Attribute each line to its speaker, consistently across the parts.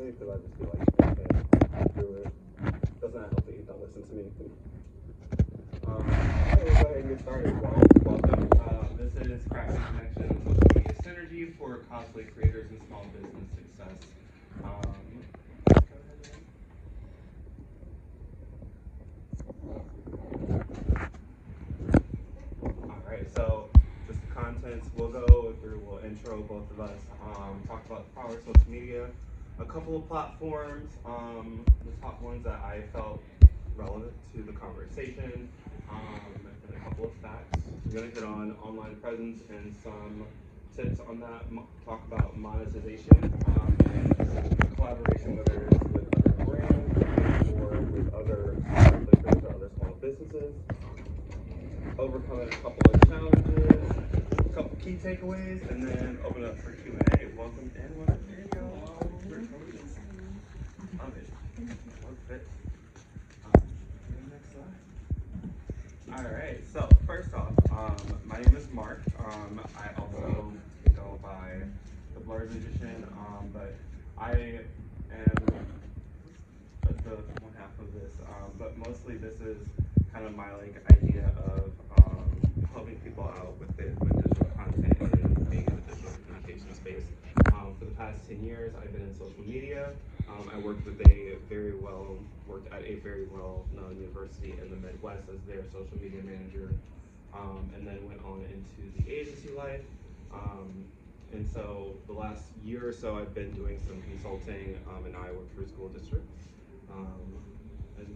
Speaker 1: me because I just feel like you through it. Doesn't help that you don't listen to me. We'll go ahead and get started. Welcome. This is Crafting Connections Social Media Synergy for cosplay creators and small business success. Alright, so just the contents. We'll go through, we'll intro both of us, talk about the power of social media, a couple of platforms, the top ones that I felt relevant to the conversation, and a couple of facts. We're going to hit on online presence and some tips on that, talk about monetization, and collaboration, whether it's with other brands or with other creators or other small businesses, overcoming a couple of challenges, a couple key takeaways, and then open up for Q&A. Welcome in, welcome in, y'all. Love it. Love it. Next slide. All right, so first off, my name is Mark. I also go by the Blurred Magician, but I am the one half of this, but mostly this is kind of my idea of helping people out with digital content and being in the digital communication space. For the past 10 years, I've been in social media. I worked at a very well-known university in the Midwest as their social media manager, and then went on into the agency life. And so the last year or so, I've been doing some consulting, and I work for a school district.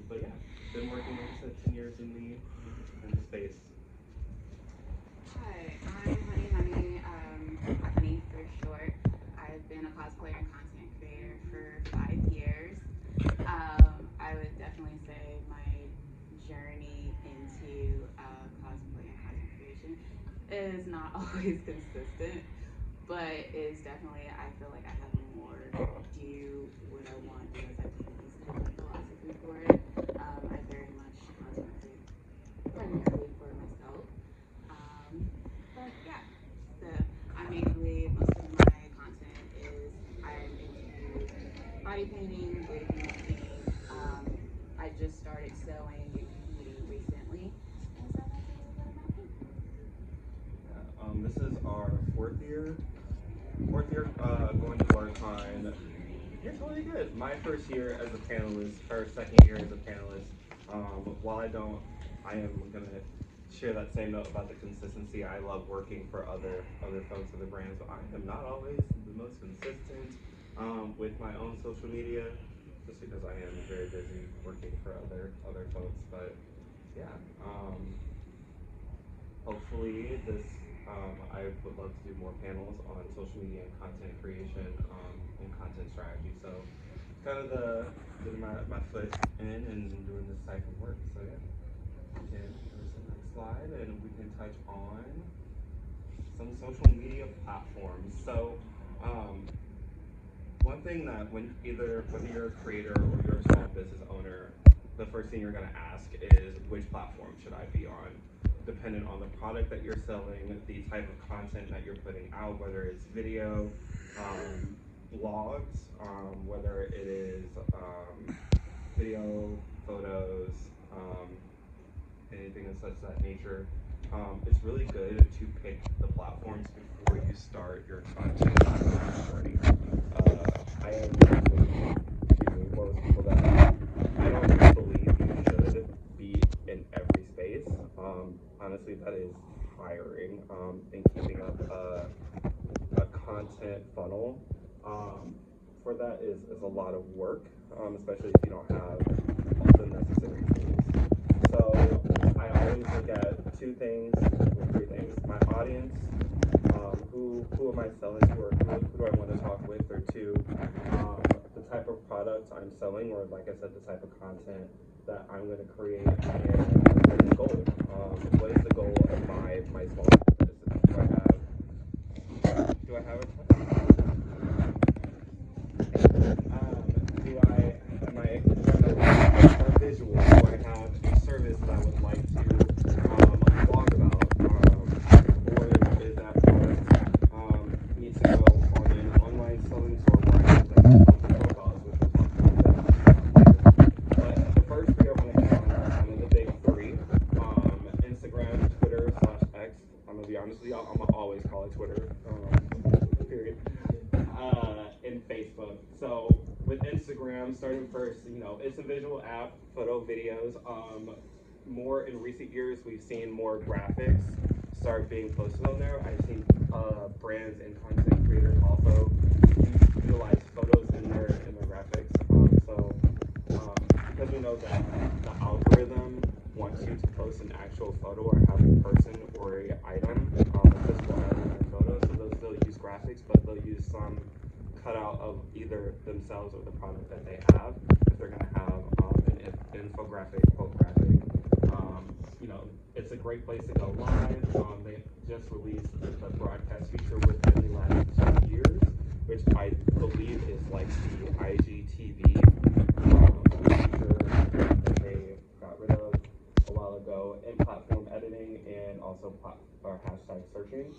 Speaker 1: But yeah, been working, like I said, 10 years in the space.
Speaker 2: Hi, I'm Honey, Honey for short. I've been a cosplayer and content creator for 5 years. I would definitely say my journey into cosplay and content creation is not always consistent, but is definitely, I feel like I have more do what I want because I think this is my philosophy for it. I very much content create primarily for myself. But yeah, so I mainly, most of my content is I'm into body painting, wig making. I just started sewing and competing recently, and so that's a little bit about me.
Speaker 1: This is our fourth year going to BlurredCon. It's really good. My first year as a panelist, or second year as a panelist. While I am gonna share that same note about the consistency. I love working for other folks, other brands, but I am not always the most consistent with my own social media, just because I am very busy working for other folks. But yeah, hopefully this. I would love to do more panels on social media and content creation and content strategy. So kind of getting my foot in and doing this type of work. So yeah. Okay, there's the next slide, and we can touch on some social media platforms. So, one thing that whether you're a creator or you're a small business owner, the first thing you're going to ask is which platform should I be on? Depending on the product that you're selling, the type of content that you're putting out, whether it's video, blogs, whether it is video, photos, anything of such that nature. It's really good to pick the platforms before you start your content journey. I am one of those people that I don't believe you should be in every space. Honestly, that is tiring, and keeping up a content funnel for that is a lot of work, especially if you don't have all the necessary tools. So I always look at three things: my audience, who am I selling to, or who do I want to talk with, or two, the type of product I'm selling, or like I said, the type of content that I'm going to create, and the goal. What is the goal of my small business? Do I have a am I more visual? Do I have a service that I would like to blog about? Or is that product need to go on an online selling store where I have like profiles with I'm gonna be honest with y'all. I'm gonna always call it Twitter. Period. And Facebook. So with Instagram, starting first, it's a visual app, photo, videos. More in recent years, we've seen more graphics start being posted on there. I've seen brands and content creators also utilize photos in their graphics. Because we know that the algorithm wants you to post an actual photo or have a person or a item, a physical item in their photo. So they'll use graphics, but they'll use some cutout of either themselves or the product that they have. If they're going to have an infographic, quote graphic, it's a great place to go live. They just released the broadcast feature within the last 2 years, which I believe is like the IGTV feature that they got rid of a while ago, in platform editing and also hashtag searching,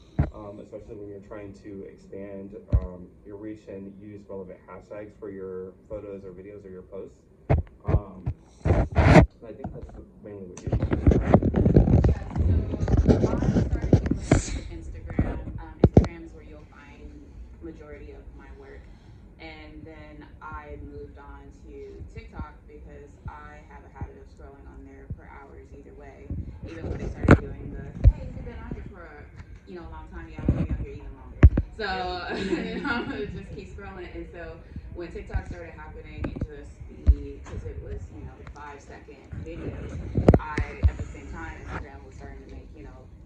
Speaker 1: especially when you're trying to expand your reach and use relevant hashtags for your photos or videos or your posts. I think that's mainly what you do.
Speaker 2: Instagram. Instagram is where you'll find majority of my work. And then I moved on to TikTok because I have a habit of scrolling on there for hours either way. Even when they started doing the, hey, you've been on here for a long time, yeah, I'm gonna be on here even longer. So I'm gonna just keep scrolling. And so when TikTok started happening, because it was, the 5-second videos, at the same time, Instagram was starting to make,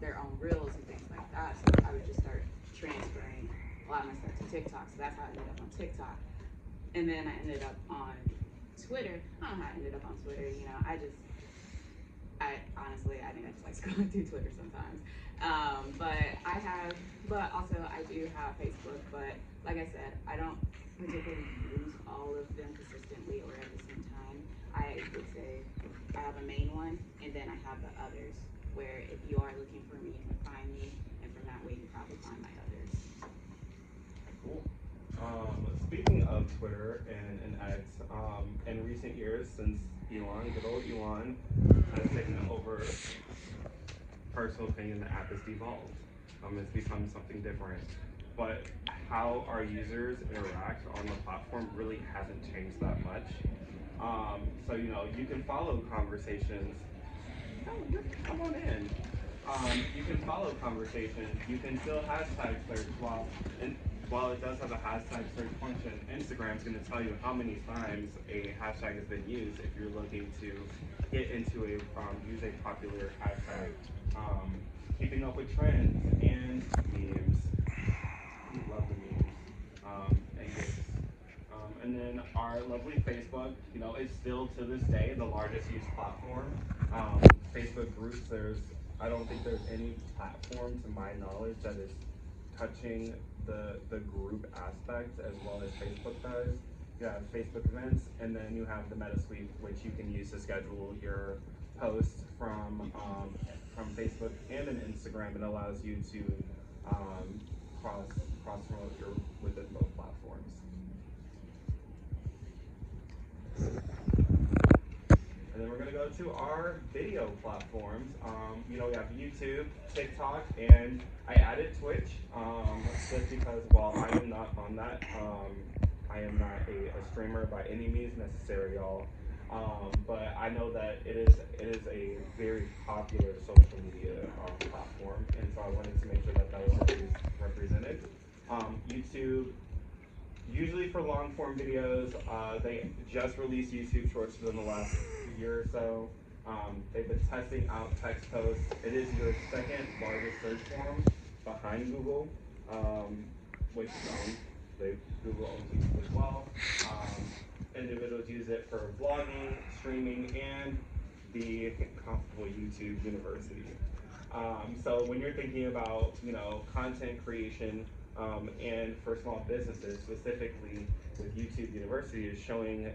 Speaker 2: their own reels and things like that. So I would just start transferring a lot of my stuff to TikTok. So that's how I ended up on TikTok. And then I ended up on Twitter. I don't know how I ended up on Twitter. I honestly, I think I just like scrolling through Twitter sometimes. But also I do have Facebook. But like I said, I don't particularly use all of them consistently or at the same time. I would say I have a main one, and then I have the others, where if you are looking for me, you can find me, and from that way you can probably find my others.
Speaker 1: Cool. Speaking of Twitter and X, in recent years, since Elon, good old Elon, has taken over, personal opinion, the app has devolved. It's become something different. But how our users interact on the platform really hasn't changed that much. So you can follow conversations. Oh, come on in. You can follow conversations. You can still hashtag search while it does have a hashtag search function. Instagram's going to tell you how many times a hashtag has been used if you're looking to get into use a popular hashtag. Keeping up with trends and memes. We love the memes and gifs. And then our lovely Facebook, is still to this day the largest used platform. Facebook groups, I don't think there's any platform to my knowledge that is touching the group aspect as well as Facebook does. You have Facebook events, and then you have the Meta Suite, which you can use to schedule your posts from Facebook and an Instagram. It allows you to cross promote within both platforms. And then we're going to go to our video platforms. We have YouTube, TikTok, and I added Twitch just because while I am not on that, I am not a streamer by any means necessary, y'all. But I know that it is a very popular social media platform, and so I wanted to make sure that was represented. YouTube, usually for long form videos, they just released YouTube Shorts within the last year or so. They've been testing out text posts. It is your second largest search form behind Google, which Google owns YouTube as well. Individuals use it for vlogging, streaming, and the comfortable YouTube University. So when you're thinking about content creation and for small businesses, specifically with YouTube University, is showing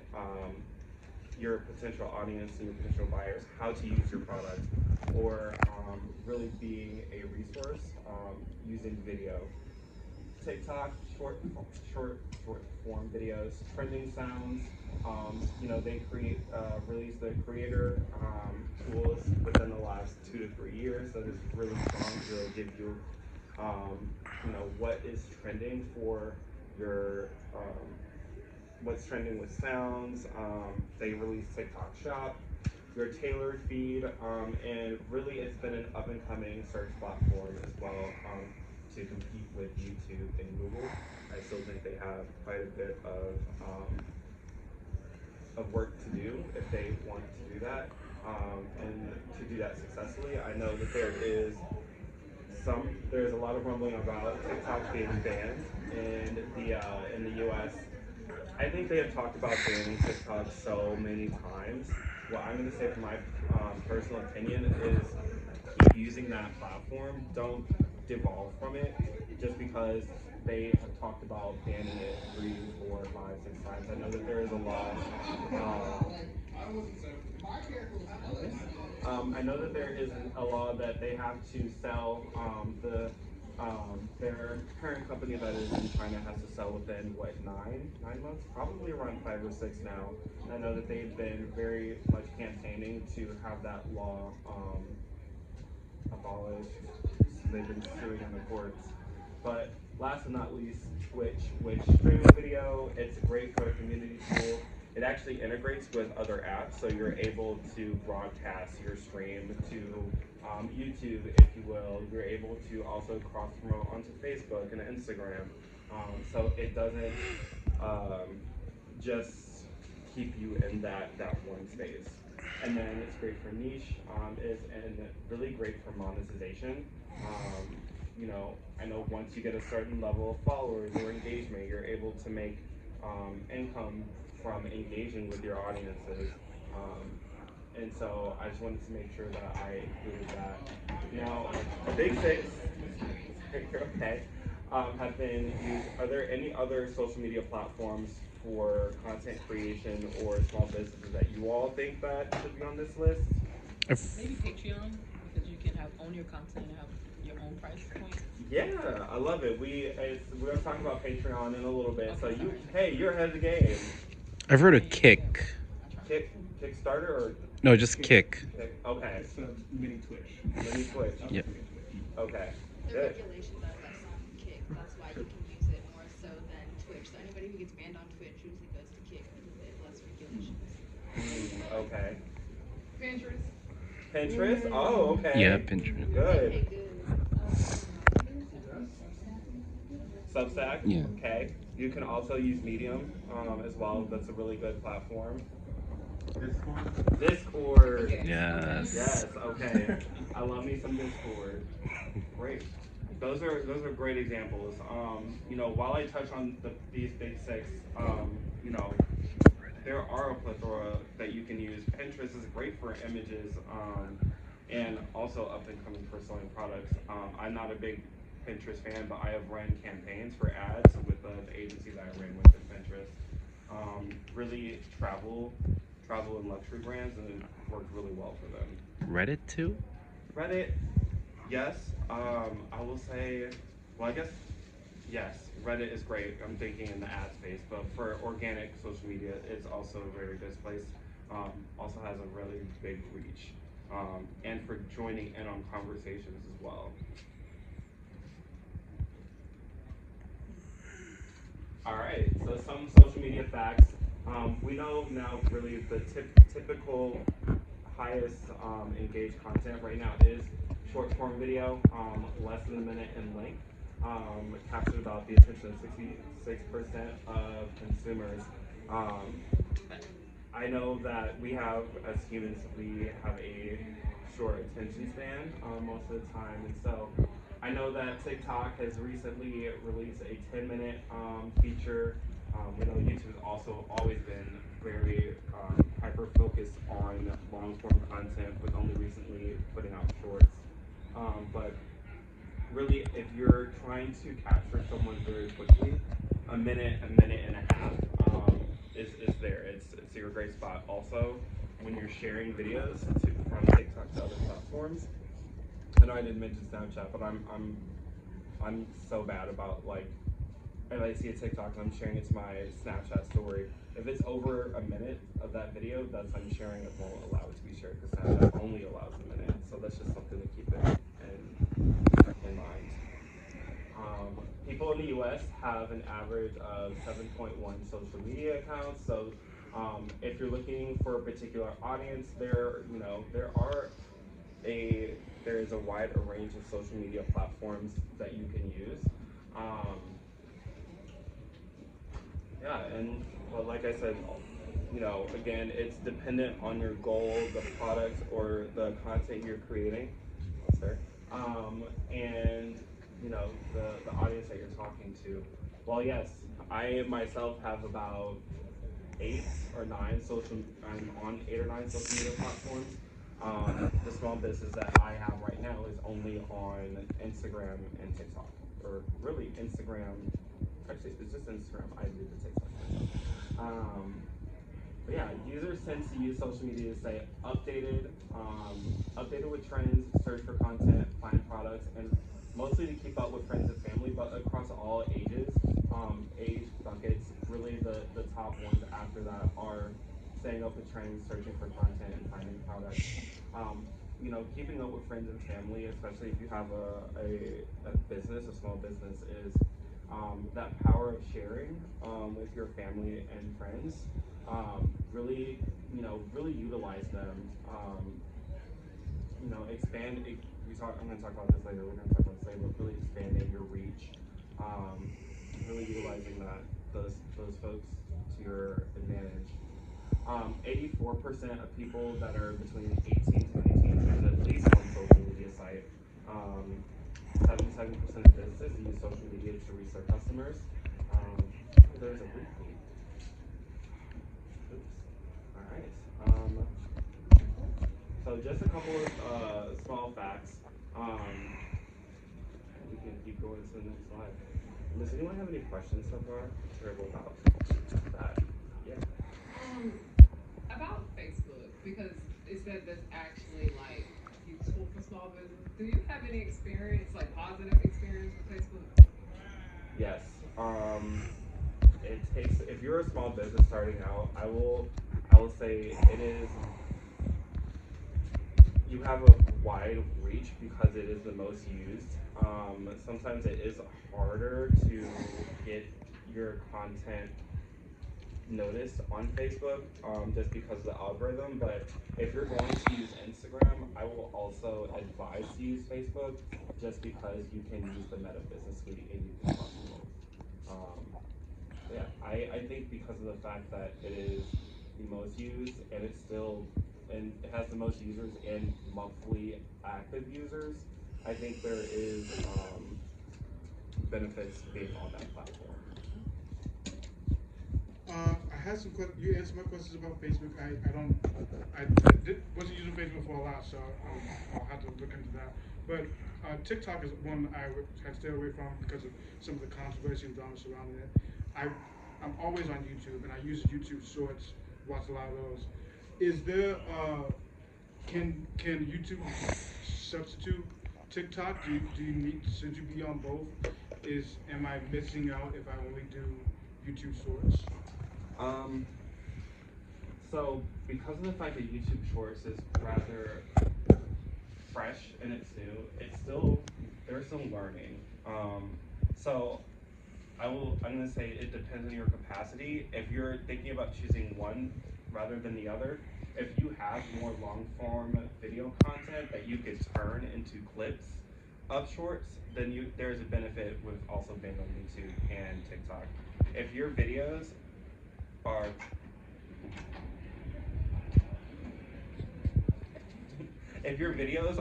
Speaker 1: your potential audience and your potential buyers how to use your product, or really being a resource using video. TikTok, short form videos, trending sounds. You know, they released the creator tools within the last 2 to 3 years that is really strong to give you, you know, what is trending for your, what's trending with sounds. They released TikTok Shop, your tailored feed, and really it's been an up and coming search platform as well, to compete with YouTube and Google. I still think they have quite a bit of work to do if they want to do that, and to do that successfully. I know that there's a lot of rumbling about TikTok being banned in the U.S. I think they have talked about banning TikTok so many times. What I'm going to say from my personal opinion is keep using that platform. Don't devolve from it just because they have talked about banning it 3, 4, 5, 6 times. I know that there is a law. I know that there is a law that they have to sell their parent company that is in China has to sell within what 9 months, probably around 5 or 6 now. I know that they've been very much campaigning to have that law abolished. They've been suing in the courts. But last but not least, Twitch, which streaming video, it's great for a community tool. It actually integrates with other apps, so you're able to broadcast your stream to YouTube, if you will. You're able to also cross promote onto Facebook and Instagram. So it doesn't just keep you in that one space. And then it's great for niche, and really great for monetization. You know, I know once you get a certain level of followers or engagement, you're able to make income from engaging with your audiences. And so I just wanted to make sure that I included that. Now, Big Six, okay, have been used. Are there any other social media platforms for content creation or small businesses that you all think that should be on this list?
Speaker 3: Maybe Patreon, because you can own your content and have your own price point.
Speaker 1: Yeah, I love it. We're gonna talk about Patreon in a little bit.
Speaker 3: Okay,
Speaker 1: So you're ahead of the game.
Speaker 4: I've heard of Kick.
Speaker 1: Kickstarter or
Speaker 4: No, just Kick.
Speaker 1: Kick? Okay.
Speaker 5: It's a mini Twitch.
Speaker 1: Mini Twitch.
Speaker 4: Yep.
Speaker 1: Okay.
Speaker 6: The
Speaker 1: Good.
Speaker 6: regulations are less on Kick. That's why you can use it more so than Twitch. So anybody who gets banned on Twitch usually goes to Kick because they have less regulations.
Speaker 1: Okay.
Speaker 6: Pinterest.
Speaker 1: Pinterest? Oh, okay.
Speaker 4: Yeah, Pinterest.
Speaker 1: Good.
Speaker 6: Okay, good.
Speaker 1: Substack?
Speaker 4: Yeah.
Speaker 1: Okay. You can also use Medium as well. That's a really good platform. Discord.
Speaker 4: Yes.
Speaker 1: Yes, okay. I love me some Discord. Great. Those are great examples. You know, while I touch on these big six, you know, there are a plethora that you can use. Pinterest is great for images, and also up and coming for selling products. I'm not a big Pinterest fan, but I have run campaigns for ads with the agency that I ran with in Pinterest. Really travel and luxury brands, and it worked really well for them.
Speaker 4: Reddit too?
Speaker 1: Reddit, yes. I will say, well, I guess, yes, Reddit is great. I'm thinking in the ad space, but for organic social media, it's also a very good place. Also has a really big reach, and for joining in on conversations as well. All right, so some social media facts. We know now really the typical highest engaged content right now is short form video, less than a minute in length. Captured about the attention of 66% of consumers. I know that we have, as humans, we have a short attention span most of the time, and so I know that TikTok has recently released a 10-minute feature. We know YouTube has also always been very hyper-focused on long-form content, with only recently putting out shorts. But really, if you're trying to capture someone very quickly, a minute and a half is there. It's a great spot. Also, when you're sharing videos from TikTok to other platforms, I know I didn't mention Snapchat, but I'm so bad about like if I see a TikTok and I'm sharing it to my Snapchat story, if it's over a minute of that video, that's I'm sharing, it won't allow it to be shared because Snapchat only allows a minute. So that's just something to keep it in mind. People in the U.S. have an average of 7.1 social media accounts. So if you're looking for a particular audience, there is a wide range of social media platforms that you can use. Yeah, and well, like I said, again, it's dependent on your goal, the product, or the content you're creating. Sorry. And the audience that you're talking to. Well, yes, I myself have about 8 or 9 I'm on 8 or 9 social media platforms. The small business that I have right now is only on Instagram and TikTok, or really Instagram. Actually, it's just Instagram. I do the TikTok myself. But yeah, users tend to use social media to stay updated, updated with trends, search for content, find products, and mostly to keep up with friends and family, but across all ages, age buckets. Really, the top ones after that are staying up with trends, searching for content, and finding products. Keeping up with friends and family, especially if you have a business, a small business, is that power of sharing with your family and friends. Really, really utilize them. Expand. I'm going to talk about this later. We're going to talk about this later, but really expanding your reach. Really utilizing those folks to your advantage. 84% of people that are between 18 to 19 have at least one social media site. 77% of businesses use social media to reach their customers. There's a repeat. Oops. All right. So just a couple of small facts. We can keep going to the next slide. Does anyone have any questions so far? Terrible about that. Yeah.
Speaker 5: About Facebook, because it said that's actually like useful for small business. Do you have any experience, like positive experience with Facebook?
Speaker 1: Yes. It takes, if you're a small business starting out, I will say it is, you have a wide reach because it is the most used. Sometimes it is harder to get your content noticed on Facebook, just because of the algorithm. But if you're going to use Instagram, I will also advise to use Facebook, just because you can use the Meta Business Suite and you can talk to both. Yeah, I think because of the fact that it is the most used and it has the most users and monthly active users, I think there is benefits being on that platform.
Speaker 7: I had some questions. You answered my questions about Facebook. I wasn't using Facebook for a lot, so I'll have to look into that. But TikTok is one I would have to stay away from because of some of the controversy and drama surrounding it. I'm always on YouTube, and I use YouTube Shorts, watch a lot of those. Is there can YouTube substitute TikTok? Should you be on both? Am I missing out if I only do YouTube Shorts?
Speaker 1: So because of the fact that YouTube Shorts is rather fresh and it's new, there's some learning. So I'm gonna say it depends on your capacity. If you're thinking about choosing one rather than the other, if you have more long form video content that you could turn into clips of shorts, then there's a benefit with also being on YouTube and TikTok. If your videos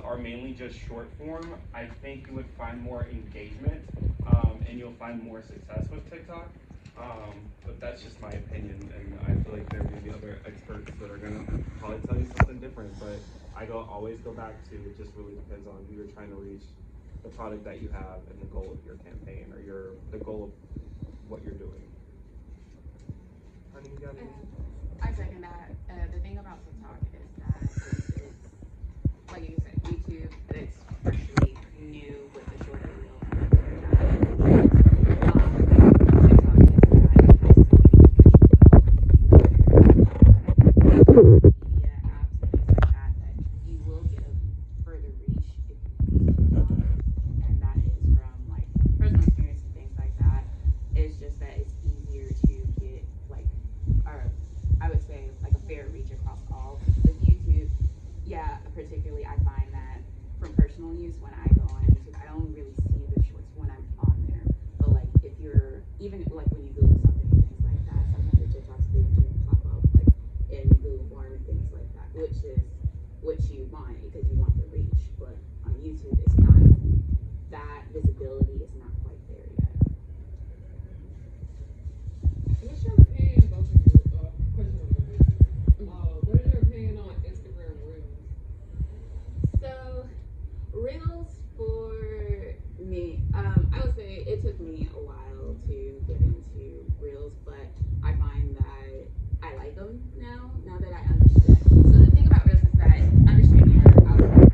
Speaker 1: are mainly just short form, I think you would find more engagement, and you'll find more success with TikTok. But that's just my opinion, and I feel like there may be other experts that are gonna probably tell you something different. But I always go back to, it just really depends on who you're trying to reach, the product that you have, and the goal of your campaign, or the goal of what you're doing. Honey, you got anything?
Speaker 2: I second that. The thing about TikTok is that it's, like you said, YouTube, it's freshly new with the shorter reels. even like when you Google something and things like that, sometimes your TikToks do pop up like in Google form and things like that, which is what you want because you want the reach. But on YouTube, it's not, that visibility is not quite there yet.
Speaker 5: What's your opinion, both of you? Question on both of you. What is your opinion on Instagram Reels?
Speaker 2: So, Reels for me, I would say it took me a while to get into Reels, but I find that I like them now that I understand. So the thing about Reels is that understanding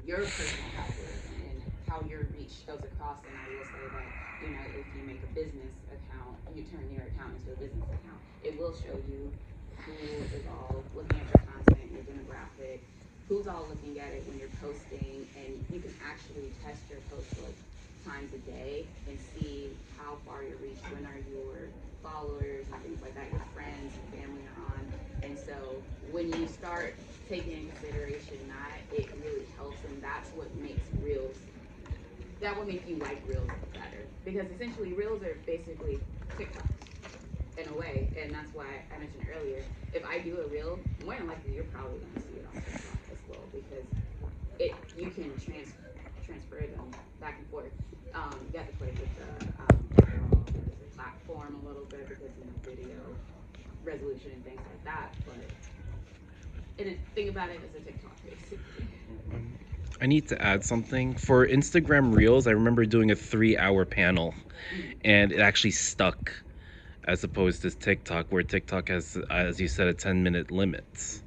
Speaker 2: your personal algorithm and how your reach goes across, and I will say that, you know, if you make a business account, you turn your account into a business account, it will show you who is all looking at your content, your demographic, who's all looking at it when you're posting, and you can actually test your posts like times a day and see how far you reach, when are your followers and things like that, your friends and family are on. And so when you start taking in consideration that, it really helps, and that's what makes Reels, that will make you like Reels better. Because essentially Reels are basically TikToks in a way, and that's why I mentioned earlier, if I do a Reel, more than likely you're probably gonna see it on TikTok as well, because you can transfer them back and forth. You have to play with the platform a little bit because, you know, video resolution and things like that. But think about it as a TikTok basically.
Speaker 4: I need to add something. For Instagram Reels, I remember doing a 3-hour panel, and it actually stuck, as opposed to TikTok, where TikTok has, as you said, a 10-minute limit,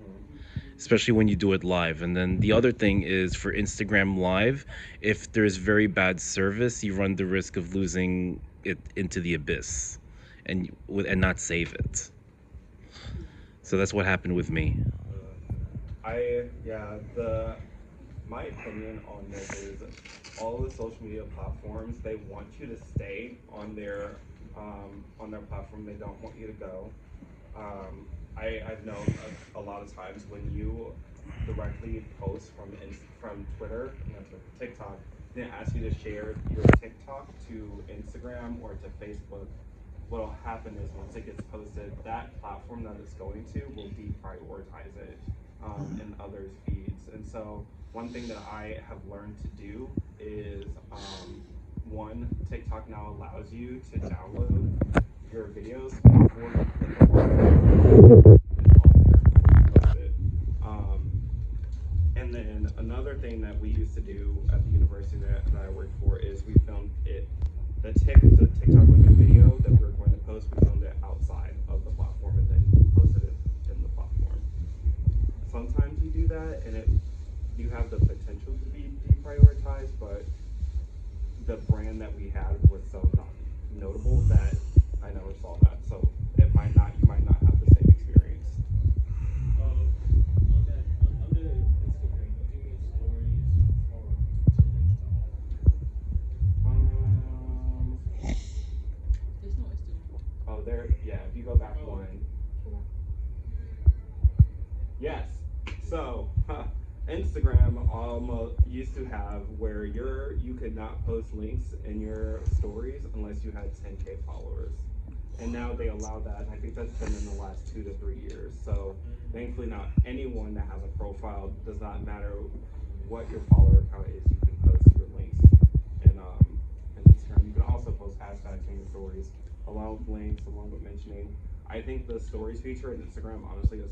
Speaker 4: especially when you do it live. And then the other thing is, for Instagram Live, if there's very bad service, you run the risk of losing it into the abyss and not save it. So that's what happened with me.
Speaker 1: My opinion on this is all the social media platforms, they want you to stay on their platform. They don't want you to go. I've known a lot of times when you directly post from Twitter, TikTok, then ask you to share your TikTok to Instagram or to Facebook. What'll happen is once it gets posted, that platform that it's going to will deprioritize it in others' feeds. And so one thing that I have learned to do is, TikTok now allows you to download your videos before you put them on there. And then another thing that we used to do at the university that I worked for is we filmed it. The TikTok with the video that we were going to post, we filmed it outside of the platform and then posted it in the platform. Sometimes you do that and you have the potential to be deprioritized, but the brand that we had was so not notable that I never saw that. So you might not have the same experience.
Speaker 8: On the Instagram, do you mean stories or to links to all?
Speaker 3: There's no Instagram.
Speaker 1: Oh, if you go back one. Yes. So, Instagram used to have where you could not post links in your stories unless you had 10K followers. And now they allow that. I think that's been in the last 2 to 3 years. So thankfully now anyone that has a profile, does not matter what your follower count is, you can post your links in Instagram. You can also post hashtags in your stories along with links, along with mentioning. I think the stories feature in Instagram honestly has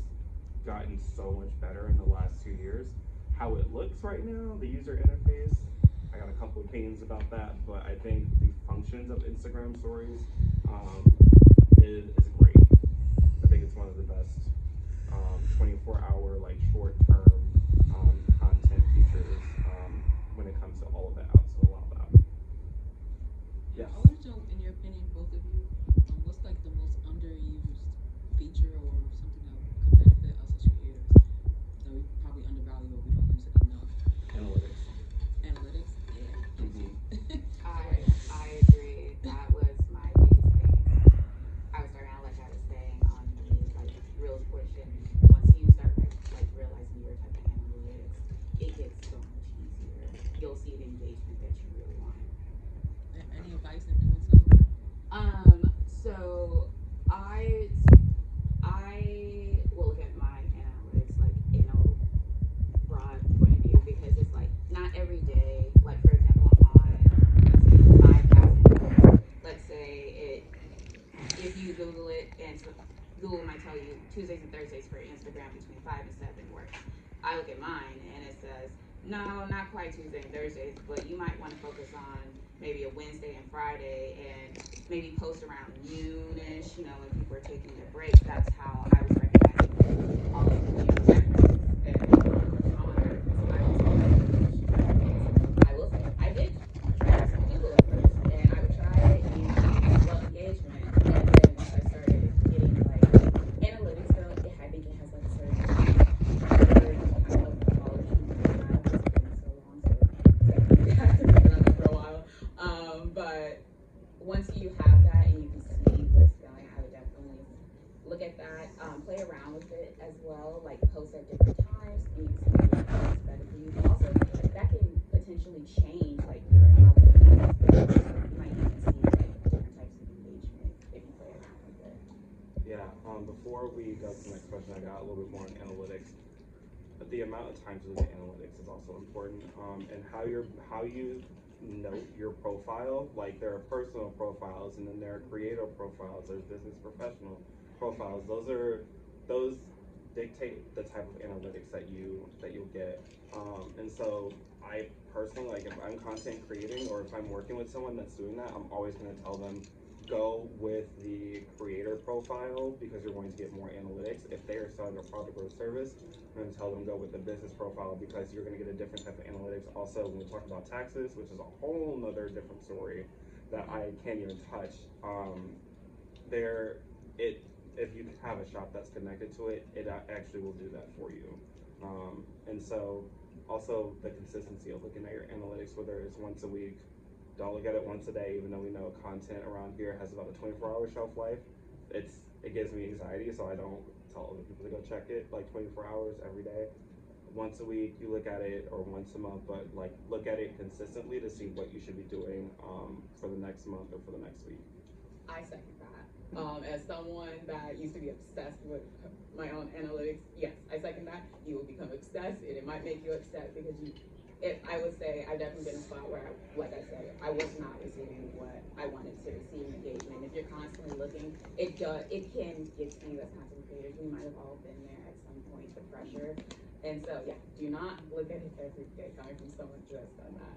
Speaker 1: gotten so much better in the last 2 years. How it looks right now, the user interface, I got a couple opinions about that, but I think the functions of Instagram stories is great. I think it's one of the best 24-hour short-term content features when it comes to all of the apps that allow that. Yes.
Speaker 3: I want to know, in your opinion, both of you, what's the most underused feature or something that could benefit us as creators that we probably undervalue or we don't use it enough?
Speaker 1: Analytics.
Speaker 3: Analytics, yeah.
Speaker 1: Mm-hmm.
Speaker 2: I agree. That was my biggest thing. I was starting out, like I was saying, on the Reels portion. Once you start realizing your type of analytics, it gets so much easier. You'll see the engagement that you really want.
Speaker 3: Any advice in doing so?
Speaker 2: So Google might tell you Tuesdays and Thursdays for Instagram between 5 and 7 works. I look at mine and it says, no, not quite Tuesday and Thursdays, but you might want to focus on maybe a Wednesday and Friday and maybe post around noonish, when people are taking their break. That's how I was recognizing all of the references and I will say I did try to Google it first, and I would try it and love engagement, and then once I started getting like analytics, though, I think it has like a certain kind of quality. It's been so long, so I have been on it for a while. But once you have that and you can see what's going, I would definitely look at that, play around with it as well, like post at different times, and you can see what works better for you. But also, that can potentially change like your algorithm. You might even see like different types of engagement if you play around with it.
Speaker 1: Yeah, before we go to the next question, I got a little bit more on analytics. But the amount of times you look at analytics is also important, and how you note your profile. Like there are personal profiles, and then there are creator profiles. There's business professional profiles. Those dictate the type of analytics that you'll get. And so I personally, like if I'm content creating or if I'm working with someone that's doing that, I'm always going to tell them go with the creator profile because you're going to get more analytics. If they are selling a product or a service, I'm going to tell them go with the business profile because you're going to get a different type of analytics. Also, when we talk about taxes, which is a whole nother different story that I can't even touch, if you have a shop that's connected to it, it actually will do that for you. And so also the consistency of looking at your analytics, whether it's once a week, don't look at it once a day, even though we know content around here has about a 24-hour shelf life. It gives me anxiety, so I don't tell other people to go check it like 24 hours every day. Once a week, you look at it, or once a month, but like look at it consistently to see what you should be doing for the next month or for the next week.
Speaker 2: I second that. As someone that used to be obsessed with my own analytics, yes, I second that. You will become obsessed, and it might make you upset because I would say I've definitely been in a spot where, like I said, I was not receiving what I wanted to receive in engagement. If you're constantly looking, it can get to you as content creators. We might have all been there at some point, the pressure. And so, yeah, do not look at it every day coming from someone who has done that.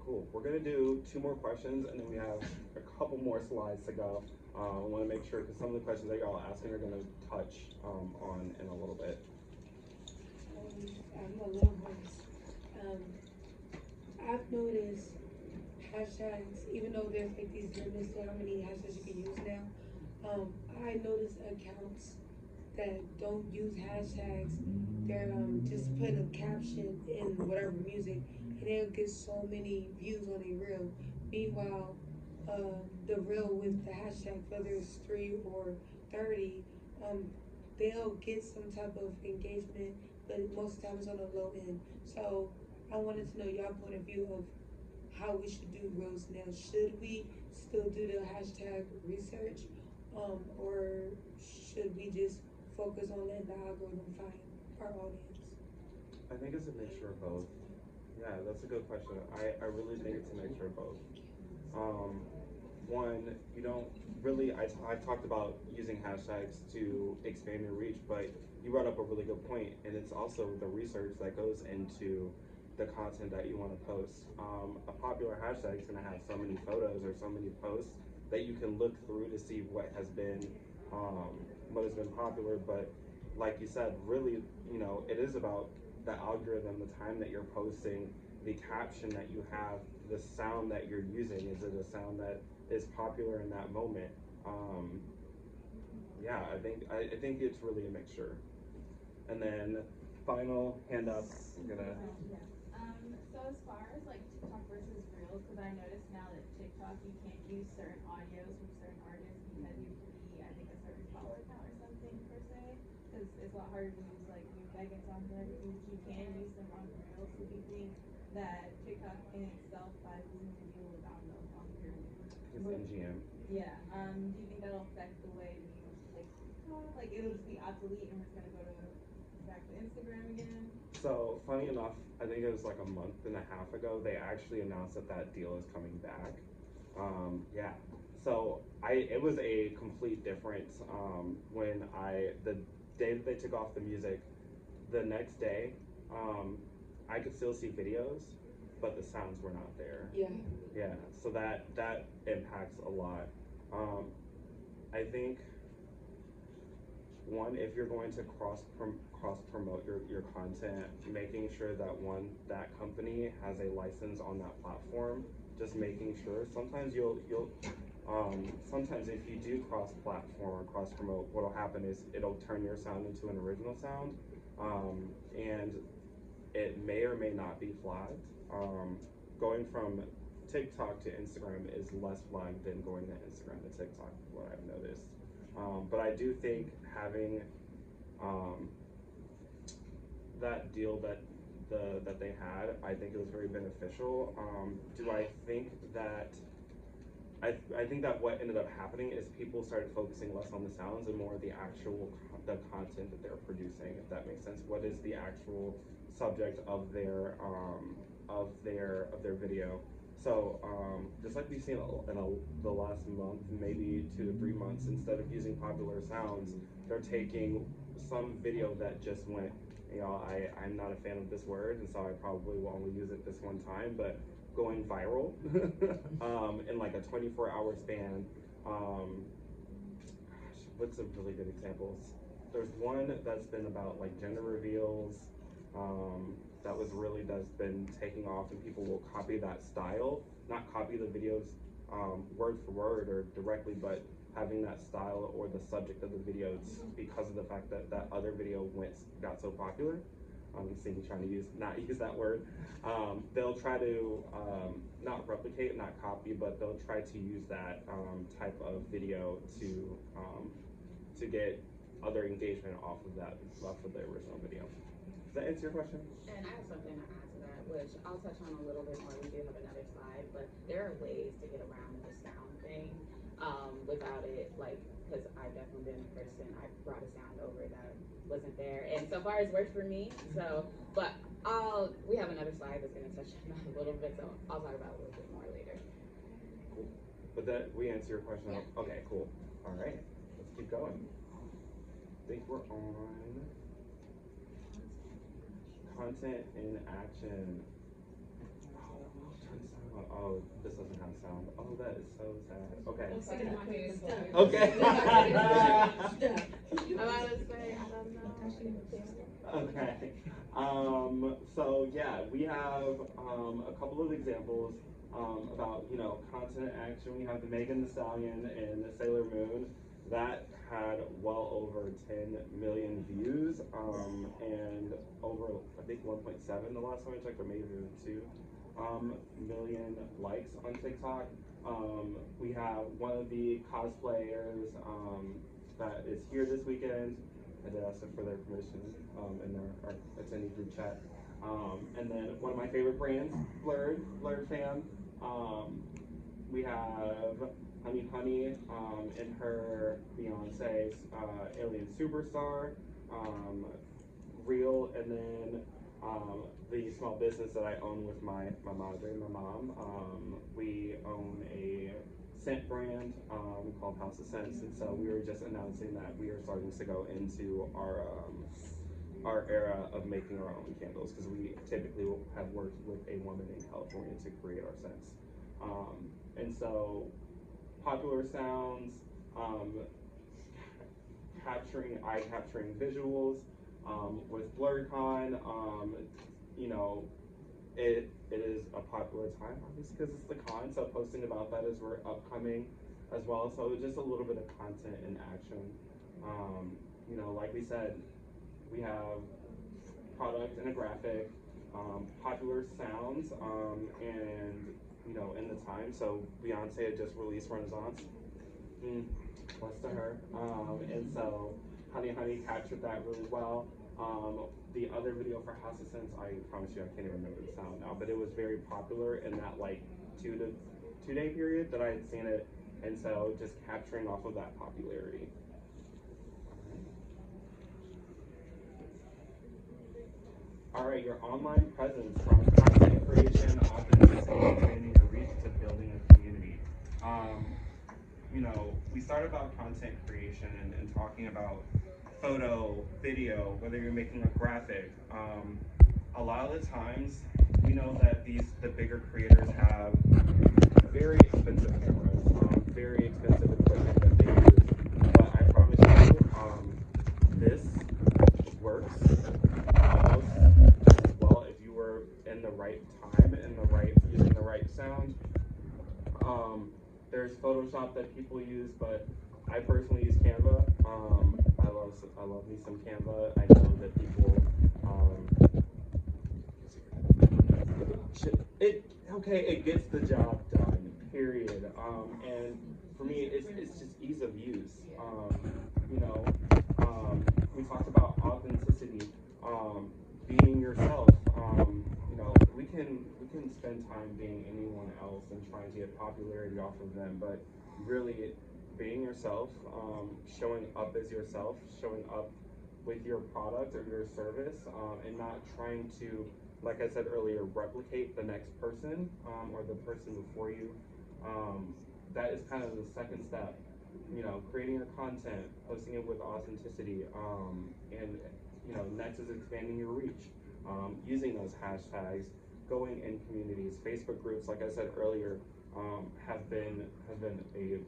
Speaker 1: Cool. We're gonna do 2 more questions, and then we have a couple more slides to go. I want to make sure because some of the questions that y'all are asking are gonna touch on in a little bit.
Speaker 9: I'm a little hoarse. I've noticed hashtags, even though there's like these limits to how many hashtags you can use now. I noticed accounts that don't use hashtags. They're just put a caption in whatever music, and they'll get so many views on a reel. Meanwhile, the reel with the hashtag, whether it's 3 or 30, they'll get some type of engagement, but most of the time it's on the low end. So I wanted to know y'all point of view of how we should do reels now. Should we still do the hashtag research, or should we just focus on letting the algorithm find our audience?
Speaker 1: I think it's a mixture of both. Yeah, that's a good question. I really think it's a mixture of both. One, you don't really, I talked about using hashtags to expand your reach, but you brought up a really good point, and it's also the research that goes into the content that you want to post. A popular hashtag is going to have so many photos or so many posts that you can look through to see what has been popular. But like you said, really, it is about the algorithm, the time that you're posting, the caption that you have, the sound that you're using. Is it a sound that is popular in that moment? Yeah, I think it's really a mixture. And then final hand up. I'm gonna.
Speaker 6: So as far as like TikTok versus Reels, because I noticed now that TikTok you can't use certain audios from certain artists because you have to be, I think, a certain follower count or something per se. Because it's a lot harder to use like new Megan songs and everything. You can use them on Reels. So do you think that TikTok in itself by losing the deal with I don't know
Speaker 1: It's MGM.
Speaker 6: Yeah. Do you think that'll affect the way we use like TikTok? Like it'll just be obsolete and we're just gonna go back to Instagram again?
Speaker 1: So funny enough, I think it was like a month and a half ago, they actually announced that deal is coming back. Yeah. So it was a complete difference when the day that they took off the music, the next day, I could still see videos, but the sounds were not there.
Speaker 9: Yeah.
Speaker 1: Yeah, so that impacts a lot. I think one, if you're going to cross promote your content, making sure that that company has a license on that platform, just making sure. Sometimes sometimes if you do cross platform or cross promote, what'll happen is it'll turn your sound into an original sound, and it may or may not be flagged. Going from TikTok to Instagram is less flagged than going to Instagram to TikTok, what I've noticed. But I do think having that deal that they had, I think it was very beneficial. Do I think that I think that what ended up happening is people started focusing less on the sounds and more the actual the content that they're producing, if that makes sense. What is the actual subject of their video? So just like we've seen in the last month, maybe 2 to 3 months, instead of using popular sounds, they're taking some video that just went, you know, I'm not a fan of this word, and so I probably will only use it this one time, but going viral in like a 24-hour span. Gosh, what's a really good example? There's one that's been about like gender reveals, that was really that's been taking off, and people will copy that style, not copy the videos word for word or directly, but having that style or the subject of the videos because of the fact that that other video got so popular. I'm seeing trying to not use that word. They'll try to not replicate, not copy, but they'll try to use that type of video to get other engagement off of the original video. Does that answer your question?
Speaker 2: And I have something to add to that, which I'll touch on a little bit more. We do have another slide, but there are ways to get around the sound thing without it, like, because I've definitely been a person, I brought a sound over that wasn't there, and so far it's worked for me. So, but we have another slide that's going to touch on that a little bit, so I'll talk about it a little bit more later.
Speaker 1: Cool. But that we answer your question.
Speaker 2: Yeah.
Speaker 1: Okay, cool. All right, let's keep going. I think we're on content in action. Oh, this doesn't have sound. Oh, that is so sad. Okay. Okay. Okay. So yeah, we have a couple of examples about, you know, content action. We have the Megan Thee Stallion and the Sailor Moon that had well over 10 million views and over, I think, 1.7 the last time I checked, or maybe even 2 million likes on TikTok. We have one of the cosplayers that is here this weekend. I did ask them for their permission in our attendee group chat. And then one of my favorite brands, Blurred Fam. We have Honey Honey in her Beyonce's Alien Superstar, Real, and then the small business that I own with my madre, my mom. We own a scent brand called House of Scents, and so we were just announcing that we are starting to go into our era of making our own candles, because we typically have worked with a woman in California to create our scents. And so popular sounds, eye-capturing visuals, with BlurredCon, you know, it is a popular time, obviously, because it's the con, so posting about that as we're upcoming as well. So just a little bit of content in action. You know, like we said, we have product and a graphic, popular sounds, and, you know, in the time. So Beyonce had just released Renaissance. Bless to her. And so Honey Honey captured that really well. The other video for House of Scents, I promise you I can't even remember the sound now, but it was very popular in that like 2-day period that I had seen it, and so just capturing off of that popularity. All right, your online presence, from content creation, authenticity, training, and reach to building a community. we started about content creation and talking about photo, video, whether you're making a graphic. A lot of the times, we know that the bigger creators have very expensive cameras, very expensive equipment that they use. But I promise you, this works almost as well if you were in the right time, using the right sound. There's Photoshop that people use, but I personally use Canva. I love me some Canva. I know that people it gets the job done. Period. And for me, it's just ease of use. We talked about authenticity, being yourself. We can spend time being anyone else and trying to get popularity off of them, but really being yourself, showing up as yourself, showing up with your product or your service, and not trying to, like I said earlier, replicate the next person or the person before you. That is kind of the second step. Creating your content, posting it with authenticity, and next is expanding your reach, using those hashtags, going in communities. Facebook groups, like I said earlier, have been a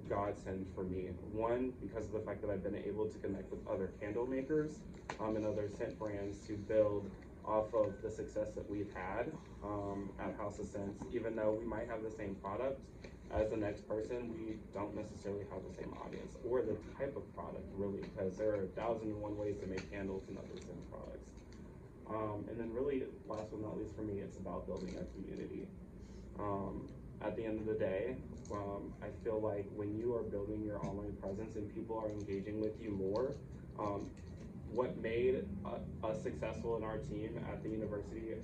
Speaker 1: godsend for me. One, because of the fact that I've been able to connect with other candle makers and other scent brands to build off of the success that we've had at House of Scents. Even though we might have the same product as the next person, we don't necessarily have the same audience or the type of product, really, because there are 1,001 ways to make candles and other scent products. And then really, last but not least for me, it's about building a community. At the end of the day, I feel like when you are building your online presence and people are engaging with you more, what made us successful in our team at the university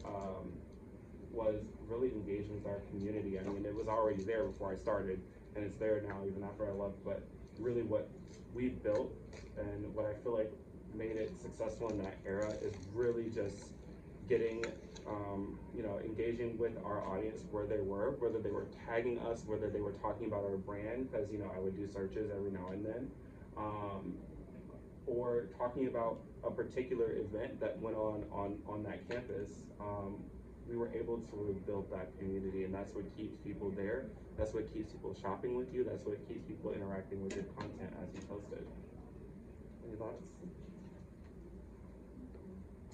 Speaker 1: was really engaging with our community. I mean, it was already there before I started, and it's there now even after I left, but really what we built and what I feel like made it successful in that era is really just getting, engaging with our audience where they were, whether they were tagging us, whether they were talking about our brand, because, I would do searches every now and then, or talking about a particular event that went on that campus. We were able to really build that community, and that's what keeps people there. That's what keeps people shopping with you. That's what keeps people interacting with your content as you post it. Any thoughts?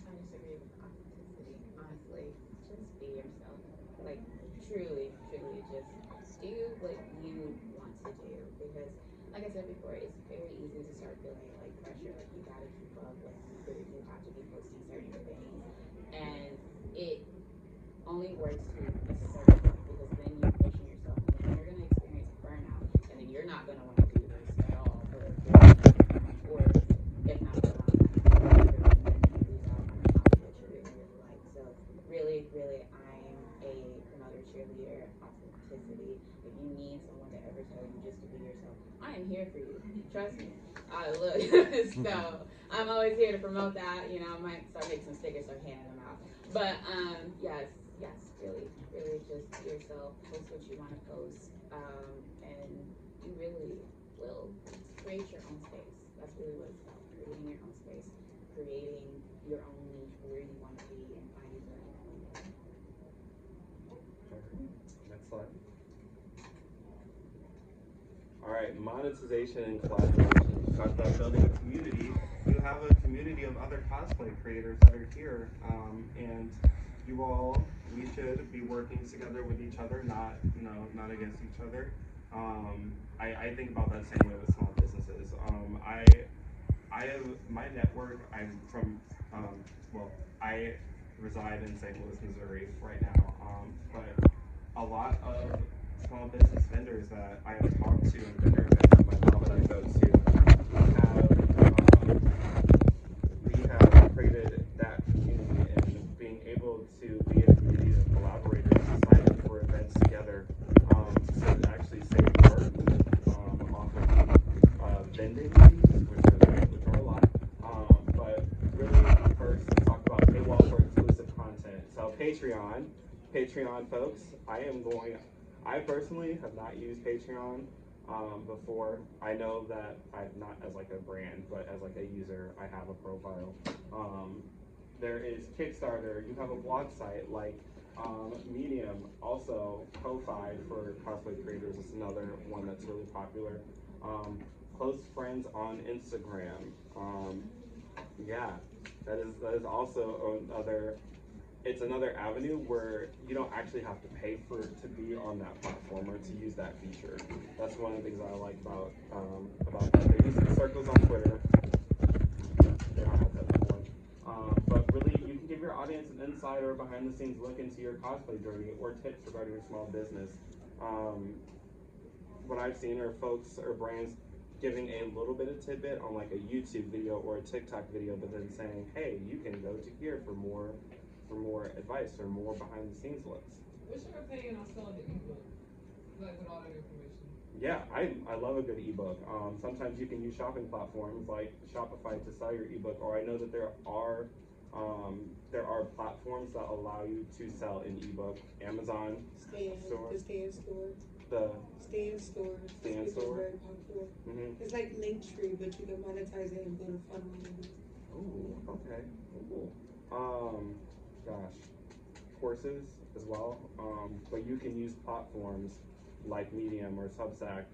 Speaker 2: I just agree with authenticity. Honestly, just be yourself. Like, truly, just do what you want to do. Because, like I said before, it's very easy to start feeling like pressure, like you gotta keep up, like you have to be posting certain things. And it only works to a certain point, because then you're pushing yourself and then you're gonna experience burnout, and then you're not gonna want to do this at all or if not put on that, then you lose out on what you really like. So really, I'm a promoter, cheerleader, authenticity. If you need someone to ever tell you just to be yourself, I am here for you. Trust me. Look, so I'm always here to promote that. I might start making some stickers, start handing them out. But yes, really just be yourself. Post what you want to post, and you really will create your own space. That's really what it's about: creating your own space, creating your own niche where you want to be, and finding your own way.
Speaker 1: Next slide. All right, monetization and collaboration. You talked about building a community. You have a community of other cosplay creators that are here, and we should be working together with each other, not against each other. I think about that same way with small businesses. I have my network. I'm from I reside in St. Louis, Missouri right now, but a lot of small business vendors that I have talked to and vendor events with my mom and I go to we have created that community, and being able to be in a community of collaborators to sign up for events together to actually save work off of vending fees, which are a lot. But really, first, let's talk about paywall for exclusive content. So Patreon folks, I personally have not used Patreon before. I know that I've not as like a brand, but as like a user, I have a profile. There is Kickstarter. You have a blog site like Medium, also Ko-Fi for cosplay creators is another one that's really popular. Close friends on Instagram. Yeah, that is also another. It's another avenue where you don't actually have to pay for to be on that platform or to use that feature. That's one of the things I like about that. They're using circles on Twitter. They don't have that before. But really, you can give your audience an inside or behind the scenes look into your cosplay journey or tips regarding your small business. What I've seen are folks or brands giving a little bit of tidbit on like a YouTube video or a TikTok video, but then saying, "Hey, you can go to here for more advice or more behind the scenes looks."
Speaker 5: What's your opinion on selling the ebook? Like with all that information?
Speaker 1: Yeah, I love a good ebook. Sometimes you can use shopping platforms like Shopify to sell your ebook, or I know that there are platforms that allow you to sell an ebook. Amazon store,
Speaker 9: The stand store.
Speaker 1: the
Speaker 9: Stand store.
Speaker 1: Stand
Speaker 9: It's
Speaker 1: store.
Speaker 9: very popular. It's like Linktree, but you can monetize it and build a funnel.
Speaker 1: Ooh, okay, cool. Gosh, courses as well. But you can use platforms like Medium or Substack.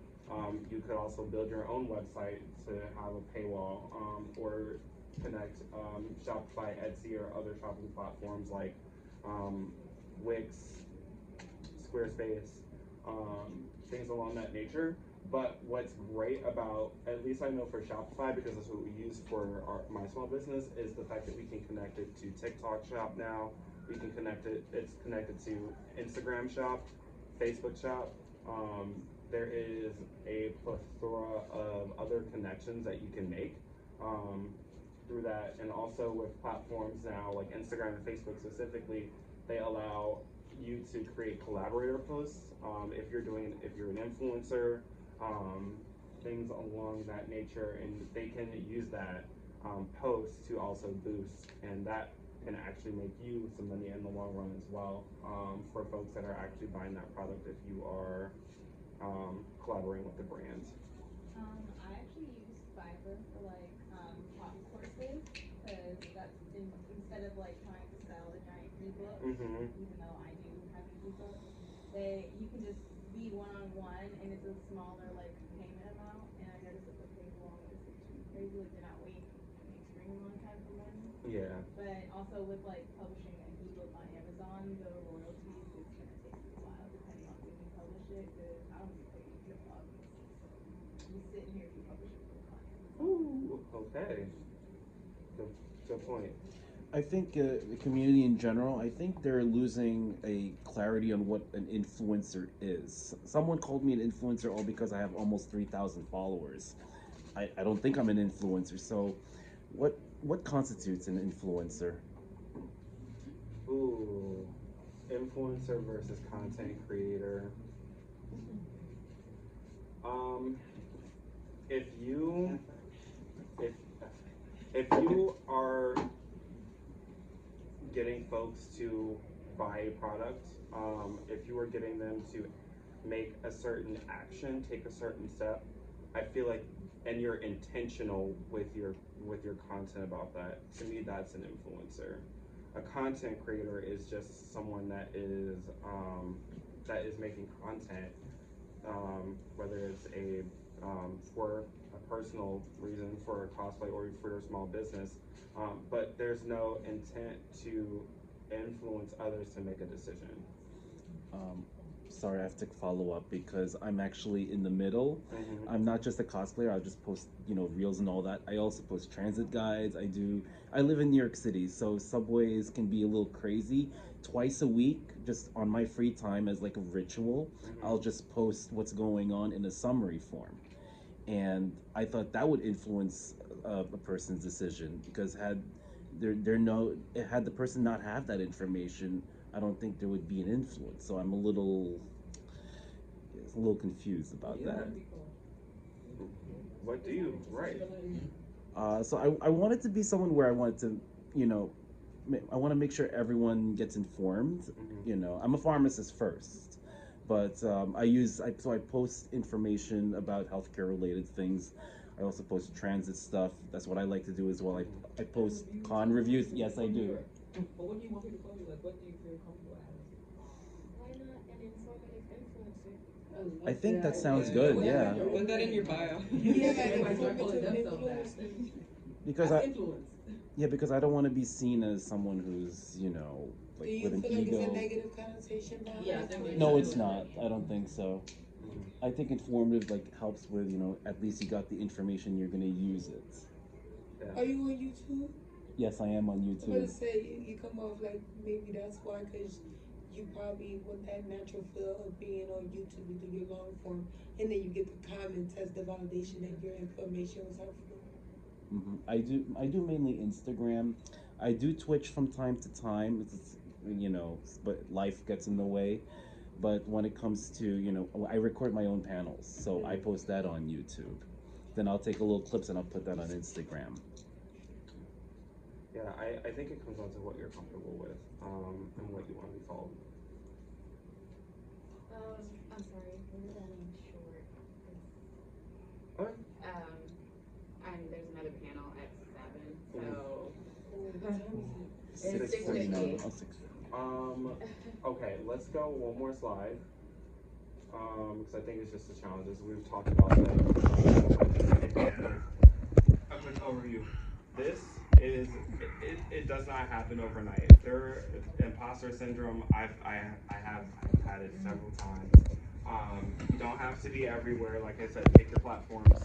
Speaker 1: You could also build your own website to have a paywall, or connect Shopify, Etsy, or other shopping platforms like Wix, Squarespace, things along that nature. But what's great about, at least I know for Shopify, because that's what we use for my small business, is the fact that we can connect it to TikTok Shop now. We can connect it, it's connected to Instagram Shop, Facebook Shop. There is a plethora of other connections that you can make through that. And also with platforms now, like Instagram and Facebook specifically, they allow you to create collaborator posts. If you're an influencer, things along that nature, and they can use that post to also boost, and that can actually make you some money in the long run as well, for folks that are actually buying that product if you are collaborating with the brands.
Speaker 6: I actually use Fiverr for like hot courses because that's instead of like trying to sell a giant ebook, even though I do have an ebook, you can just be one-on-one and it's a smaller like payment amount. And I noticed that the paywall is too crazy, like they're not waiting an extremely long time for money.
Speaker 1: Yeah.
Speaker 6: But also with like publishing an ebook on Amazon, the royalties is gonna take a while depending on when you publish it. Because I don't get paid until August, so you sitting here if you publish a book on Amazon.
Speaker 1: Ooh, okay. Good point.
Speaker 4: I think the community in general, I think they're losing a clarity on what an influencer is. Someone called me an influencer all because I have almost 3,000 followers. I don't think I'm an influencer. So what constitutes an influencer?
Speaker 1: Ooh, influencer versus content creator. If you are getting folks to buy a product, if you are getting them to make a certain action, take a certain step, I feel like, and you're intentional with your content about that, to me that's an influencer. A content creator is just someone that is making content, whether it's for a personal reason, for a cosplay, or for your small business, but there's no intent to influence others to make a decision.
Speaker 4: Sorry, I have to follow up because I'm actually in the middle. I'm not just a cosplayer. I just post, reels and all that. I also post transit guides. I live in New York City, so subways can be a little crazy. Twice a week, just on my free time as like a ritual, I'll just post what's going on in a summary form. And I thought that would influence a person's decision, because had the person not have that information, I don't think there would be an influence. So I'm a little confused about that.
Speaker 1: What do you write?
Speaker 4: So I wanted to be someone where I wanted to, I want to make sure everyone gets informed. I'm a pharmacist first, But I post information about healthcare related things. I also post transit stuff. That's what I like to do as well. I post con reviews. Yes, I do.
Speaker 3: But what do you want people to follow you? Like, what do you feel comfortable having?
Speaker 6: Why not an informative influencer?
Speaker 4: I think that sounds good. Yeah.
Speaker 3: Put that in your bio.
Speaker 9: Yeah,
Speaker 3: Everybody start calling
Speaker 9: informative
Speaker 3: themselves that.
Speaker 9: influencer.
Speaker 4: Because
Speaker 3: That's
Speaker 4: I
Speaker 3: influence.
Speaker 4: yeah because I don't want to be seen as someone who's
Speaker 9: Do
Speaker 4: like
Speaker 9: you
Speaker 4: with an
Speaker 9: feel like it's a
Speaker 4: ego.
Speaker 9: negative connotation behind
Speaker 3: Yeah,
Speaker 9: it?
Speaker 3: definitely.
Speaker 4: No, it's not. I don't think so.
Speaker 1: Mhm.
Speaker 4: I think informative like helps with at least you got the information, you're gonna use it.
Speaker 9: Are you on YouTube?
Speaker 4: Yes, I am on
Speaker 9: I'm gonna
Speaker 4: YouTube.
Speaker 9: say you come off like maybe that's why, because you probably want that natural feel of being on YouTube. You do your long form, and then you get the comments as the validation that your information was helpful.
Speaker 4: I do mainly Instagram. I do Twitch from time to time. But life gets in the way. But when it comes to I record my own panels, so I post that on YouTube. Then I'll take a little clips and I'll put that on Instagram.
Speaker 1: Yeah, I think it comes down to what you're comfortable with, and what you want to be called.
Speaker 2: I'm sorry, what is that name short?
Speaker 1: Okay.
Speaker 2: And there's another panel at 7, so it's
Speaker 4: 6:49.
Speaker 2: 6:50.
Speaker 4: Oh, 6:50.
Speaker 1: Okay, let's go one more slide. Because I think it's just the challenges we've talked about. A quick overview. This is it does not happen overnight. Imposter syndrome. I have had it several times. You don't have to be everywhere. Like I said, pick your platforms.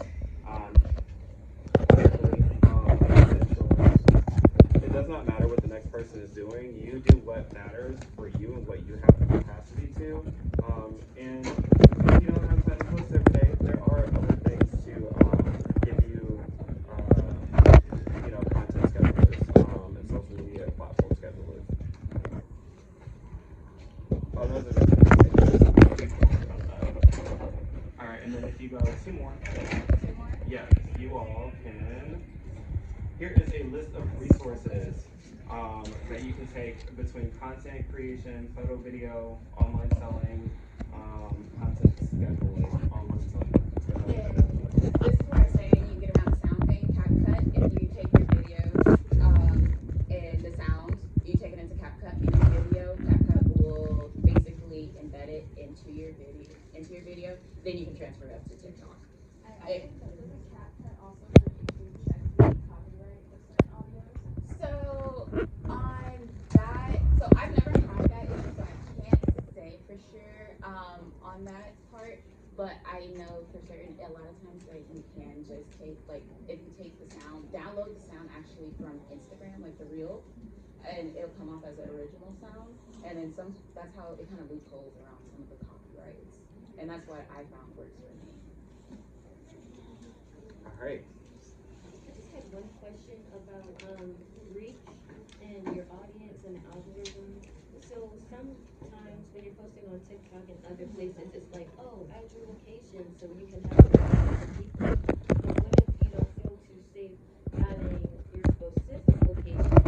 Speaker 1: It does not matter what the next person is doing. You do what matters for you and what you have the capacity to. And if you don't have time to post every day, there are other things to give you, content schedulers and social media platform schedulers. Oh, those are all right, and then if you go 2 more. Yes, you all can. Here is a list of resources that you can take between content creation, photo, video, online selling, content scheduling, online selling.
Speaker 2: This is where I say you get around the sound thing, CapCut. If you take your videos and the sound, you take it into CapCut and your video, CapCut will basically embed it into your video. Then you can transfer it up to TikTok.
Speaker 6: I think that doesn't CapCut also let you check the copyright of certain audios?
Speaker 2: So on that, so I've never had that issue, so I can't say for sure on that part. But I know for certain, a lot of times like you can just take if you take the sound, download the sound actually from Instagram, like the reel, and it'll come off as an original sound. And then that's how it kind of loopholes around some of the copyrights, and that's what I found works for me.
Speaker 1: All right.
Speaker 10: I just had one question about reach and your audience and algorithm. So sometimes when you're posting on TikTok and other places, it's like, oh, add your location so you can have more people. But what if you don't feel too safe adding your specific location,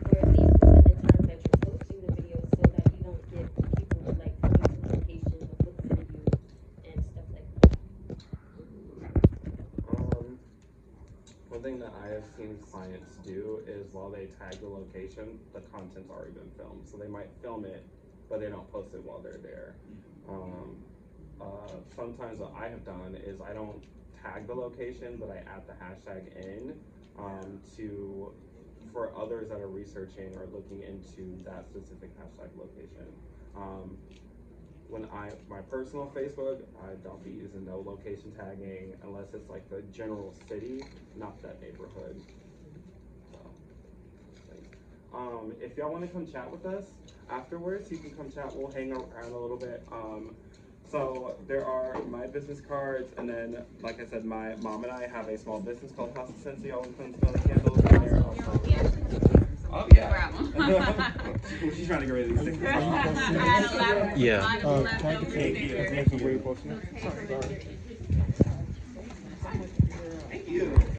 Speaker 10: or at least within the time that you're posting the video, so that you don't get people like coming to the location to look for you and stuff like that?
Speaker 1: One thing that I have seen clients do is while they tag the location, the content's already been filmed. So they might film it, but they don't post it while they're there. Sometimes what I have done is I don't tag the location, but I add the hashtag in for others that are researching or looking into that specific hashtag location. My personal Facebook, I don't be using no location tagging unless it's like the general city, not that neighborhood. So, thanks. If y'all want to come chat with us afterwards, you can come chat. We'll hang around a little bit. So there are my business cards, and then, like I said, my mom and I have a small business called House of Sensi. Always come smell the candles in there. Oh yeah. She's trying to get rid of these things.
Speaker 4: Yeah.
Speaker 1: Thank you.